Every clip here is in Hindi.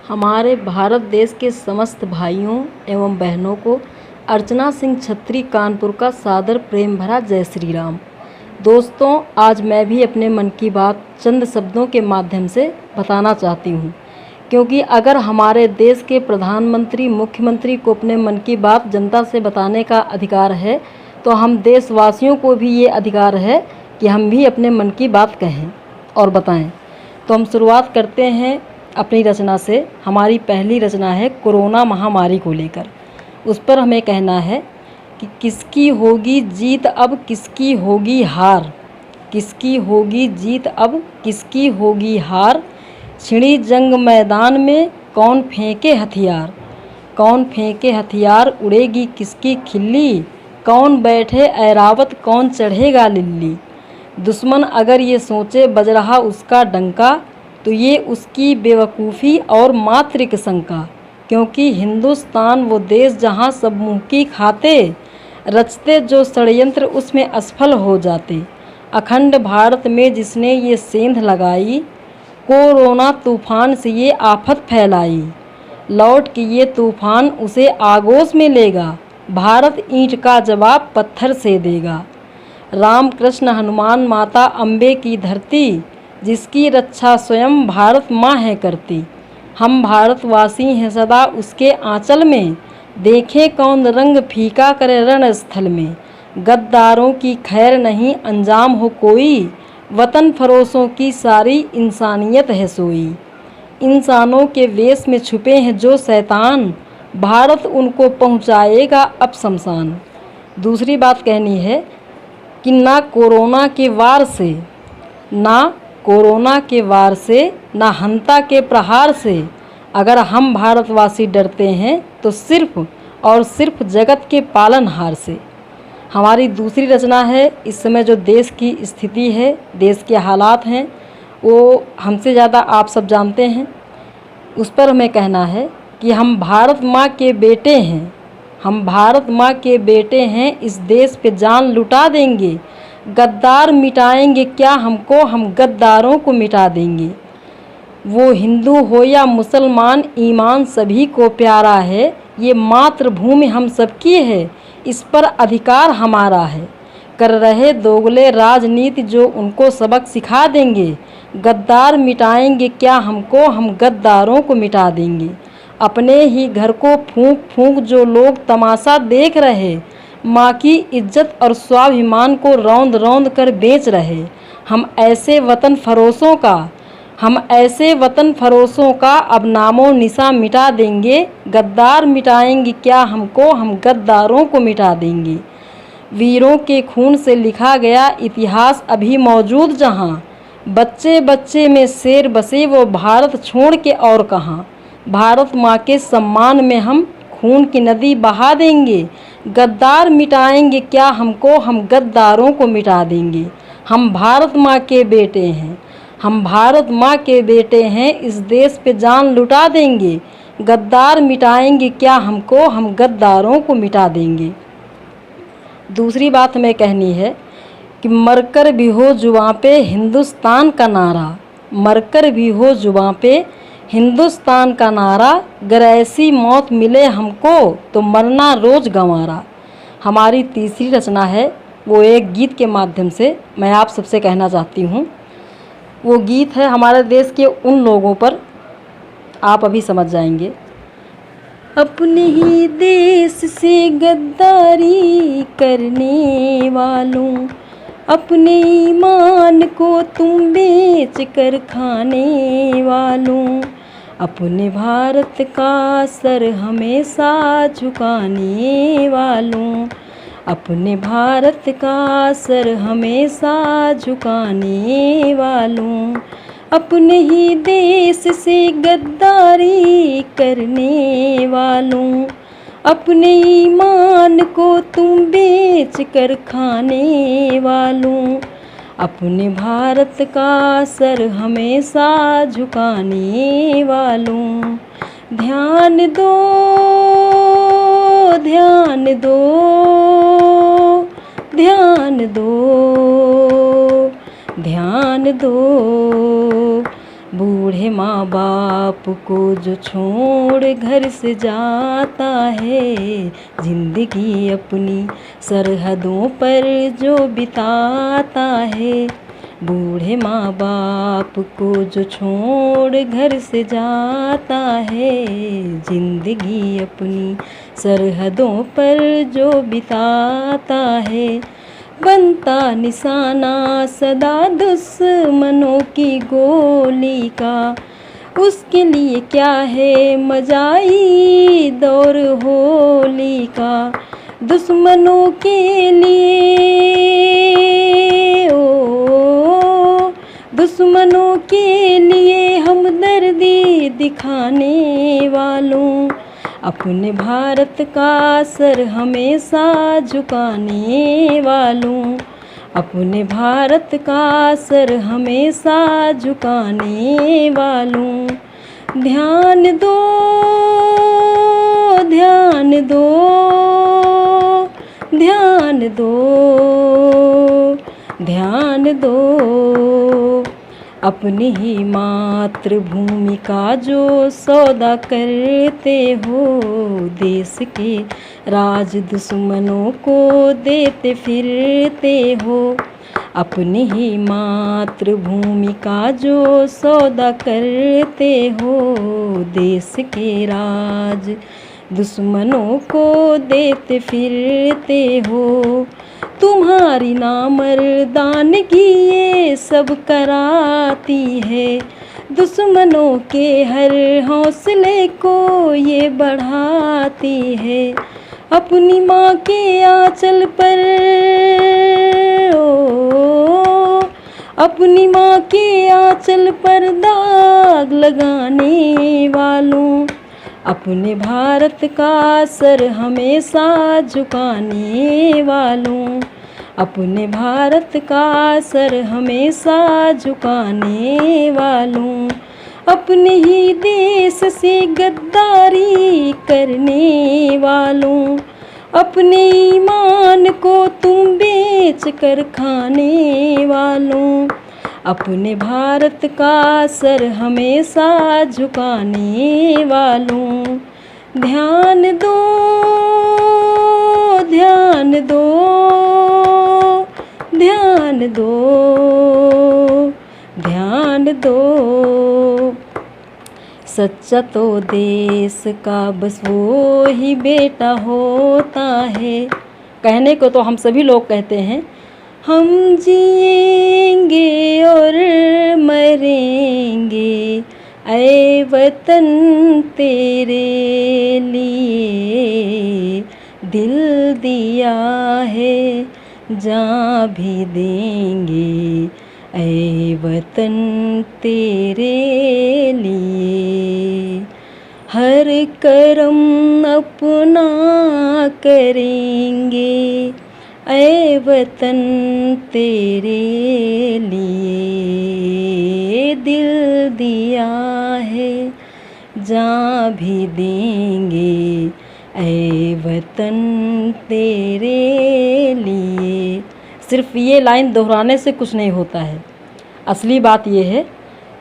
हमारे भारत देश के समस्त भाइयों एवं बहनों को अर्चना सिंह छत्री कानपुर का सादर प्रेम भरा जय श्री राम। दोस्तों, आज मैं भी अपने मन की बात चंद शब्दों के माध्यम से बताना चाहती हूँ, क्योंकि अगर हमारे देश के प्रधानमंत्री मुख्यमंत्री को अपने मन की बात जनता से बताने का अधिकार है, तो हम देशवासियों को भी ये अधिकार है कि हम भी अपने मन की बात कहें और बताएं। तो हम शुरुआत करते हैं अपनी रचना से। हमारी पहली रचना है कोरोना महामारी को लेकर। उस पर हमें कहना है कि किसकी होगी जीत अब किसकी होगी हार, किसकी होगी जीत अब किसकी होगी हार, छिड़ी जंग मैदान में कौन फेंके हथियार, कौन फेंके हथियार, उड़ेगी किसकी खिल्ली, कौन बैठे ऐरावत कौन चढ़ेगा लिल्ली। दुश्मन अगर ये सोचे बज रहा उसका डंका, तो ये उसकी बेवकूफ़ी और मात्रिक शंका, क्योंकि हिंदुस्तान वो देश जहाँ सब मुँह की खाते, रचते जो षड्यंत्र उसमें असफल हो जाते। अखंड भारत में जिसने ये सेंध लगाई, कोरोना तूफान से ये आफत फैलाई, लौट के ये तूफान उसे आगोश में लेगा, भारत ईंट का जवाब पत्थर से देगा। राम कृष्ण हनुमान माता अम्बे की धरती, जिसकी रक्षा स्वयं भारत माँ है करती। हम भारतवासी हैं सदा उसके आंचल में, देखें कौन रंग फीका करे रणस्थल में। गद्दारों की खैर नहीं अंजाम हो कोई, वतन फरोशों की सारी इंसानियत है सोई। इंसानों के वेश में छुपे हैं जो शैतान, भारत उनको पहुँचाएगा अब शमशान। दूसरी बात कहनी है कि ना कोरोना के वार से, ना कोरोना के वार से, ना हंता के प्रहार से अगर हम भारतवासी डरते हैं तो सिर्फ और सिर्फ जगत के पालनहार से। हमारी दूसरी रचना है, इस समय जो देश की स्थिति है, देश के हालात हैं, वो हमसे ज़्यादा आप सब जानते हैं। उस पर हमें कहना है कि हम भारत माँ के बेटे हैं, हम भारत माँ के बेटे हैं, इस देश पे जान लुटा देंगे। गद्दार मिटाएंगे क्या हमको, हम गद्दारों को मिटा देंगे। वो हिंदू हो या मुसलमान, ईमान सभी को प्यारा है। ये मातृभूमि हम सबकी है, इस पर अधिकार हमारा है। कर रहे दोगले राजनीति जो उनको सबक सिखा देंगे, गद्दार मिटाएंगे क्या हमको, हम गद्दारों को मिटा देंगे। अपने ही घर को फूंक फूंक जो लोग तमाशा देख रहे, माँ की इज्जत और स्वाभिमान को रौंद रौंद कर बेच रहे। हम ऐसे वतन फरोशों का, हम ऐसे वतन फरोशों का अब नामो निशा मिटा देंगे। गद्दार मिटाएंगे क्या हमको, हम गद्दारों को मिटा देंगे। वीरों के खून से लिखा गया इतिहास अभी मौजूद जहाँ, बच्चे बच्चे में शेर बसे वो भारत छोड़ के और कहाँ। भारत माँ के सम्मान में हम खून की नदी बहा देंगे। गद्दार मिटाएंगे क्या हमको, हम गद्दारों को मिटा देंगे। हम भारत माँ के बेटे हैं, हम भारत माँ के बेटे हैं, इस देश पे जान लुटा देंगे। गद्दार मिटाएंगे क्या हमको, हम गद्दारों को मिटा देंगे। दूसरी बात हमें कहनी है कि मरकर भी हो जुबां पे हिंदुस्तान का नारा, मरकर भी हो जुबां पे हिंदुस्तान का नारा, गर ऐसी मौत मिले हमको तो मरना रोज़ गंवारा। हमारी तीसरी रचना है, वो एक गीत के माध्यम से मैं आप सबसे कहना चाहती हूँ। वो गीत है हमारे देश के उन लोगों पर, आप अभी समझ जाएंगे। अपने ही देश से गद्दारी करने वालों, अपने ईमान को तुम बेच कर खाने वालों, अपने भारत का सर हमेशा झुकाने वालों, अपने भारत का सर हमेशा झुकाने वालों, अपने ही देश से गद्दारी करने वालों, अपने ईमान को तुम बेच कर खाने वालों, अपने भारत का सर हमेशा झुकाने वालों। ध्यान दो, ध्यान दो, ध्यान दो, ध्यान दो, बूढ़े माँ बाप को जो छोड़ घर से जाता है, जिंदगी अपनी सरहदों पर जो बिताता है। बूढ़े माँ बाप को जो छोड़ घर से जाता है, जिंदगी अपनी सरहदों पर जो बिताता है। बनता निशाना सदा दुश्मनों की गोली का, उसके लिए क्या है मजाई दौर होली का। दुश्मनों के लिए दुश्मनों के लिए हमदर्दी दिखाने वालों, अपने भारत का सर हमेशा झुकाने वालों, अपने भारत का सर हमेशा झुकाने वालों। ध्यान दो, ध्यान दो, ध्यान दो, ध्यान दो। अपनी ही मातृभूमि का जो सौदा करते हो, देश के राज दुश्मनों को देते फिरते हो। अपनी ही मातृभूमि का जो सौदा करते हो, देश के राज दुश्मनों को देते फिरते हो। तुम्हारी नामर्दानगी ये सब कराती है, दुश्मनों के हर हौसले को ये बढ़ाती है। अपनी माँ के आंचल पर अपनी माँ के आंचल पर दाग लगाने वालों, अपने भारत का सर हमेशा झुकाने वालों, अपने भारत का सर हमेशा झुकाने वालों। अपने ही देश से गद्दारी करने वालों, अपने ईमान को तुम बेच कर खाने वालों, अपने भारत का सर हमेशा झुकाने वालों। ध्यान दो, ध्यान दो, ध्यान दो, ध्यान दो। सच्चा तो देश का बस वो ही बेटा होता है। कहने को तो हम सभी लोग कहते हैं, हम जिएंगे और मरेंगे ऐ वतन तेरे लिए, दिल दिया है जान भी देंगे ऐ वतन तेरे लिए। हर करम अपना करेंगे ऐ वतन तेरे लिए, दिल दिया है जान भी देंगे ऐ वतन तेरे लिए। सिर्फ ये लाइन दोहराने से कुछ नहीं होता है, असली बात ये है,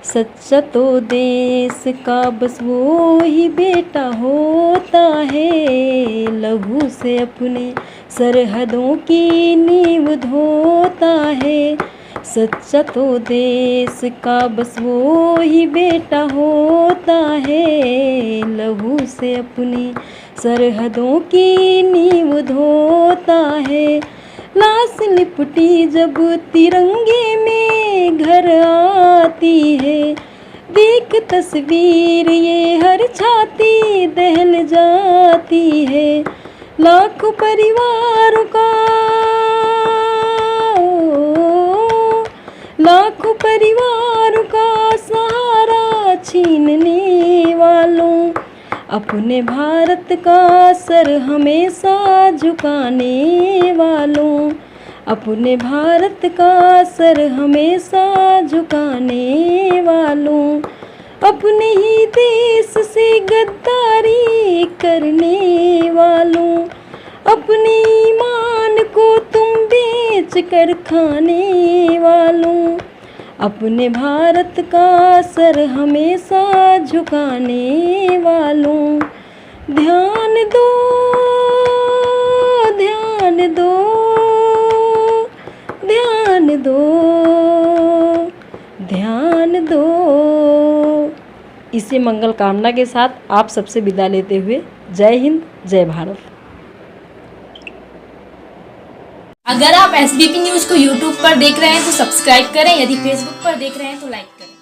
सच्चा तो देश का बस वो ही बेटा होता है, लहू से अपने सरहदों की नींव धोता है। सच्चा तो देश का बस वो ही बेटा होता है, लहू से अपनी सरहदों की नींव धोता है। लाश लिपटी जब तिरंगे में घर आती है, देख तस्वीर ये हर छाती दहल जाती है। लाखों परिवारों का लाखों परिवारों का सहारा छीनने वालों, अपने भारत का सर हमेशा झुकाने वालों, अपने भारत का सर हमेशा झुकाने वालों। अपने ही देश से गद्दारी करने वालों, अपने ईमान को तुम बेच कर खाने वालों, अपने भारत का सर हमेशा झुकाने वालों, ध्यान दो, ध्यान दो, ध्यान दो, ध्यान दो। इसी मंगल कामना के साथ आप सबसे विदा लेते हुए जय हिंद, जय भारत। अगर आप SBP न्यूज़ को YouTube पर देख रहे हैं तो सब्सक्राइब करें, यदि Facebook पर देख रहे हैं तो लाइक करें।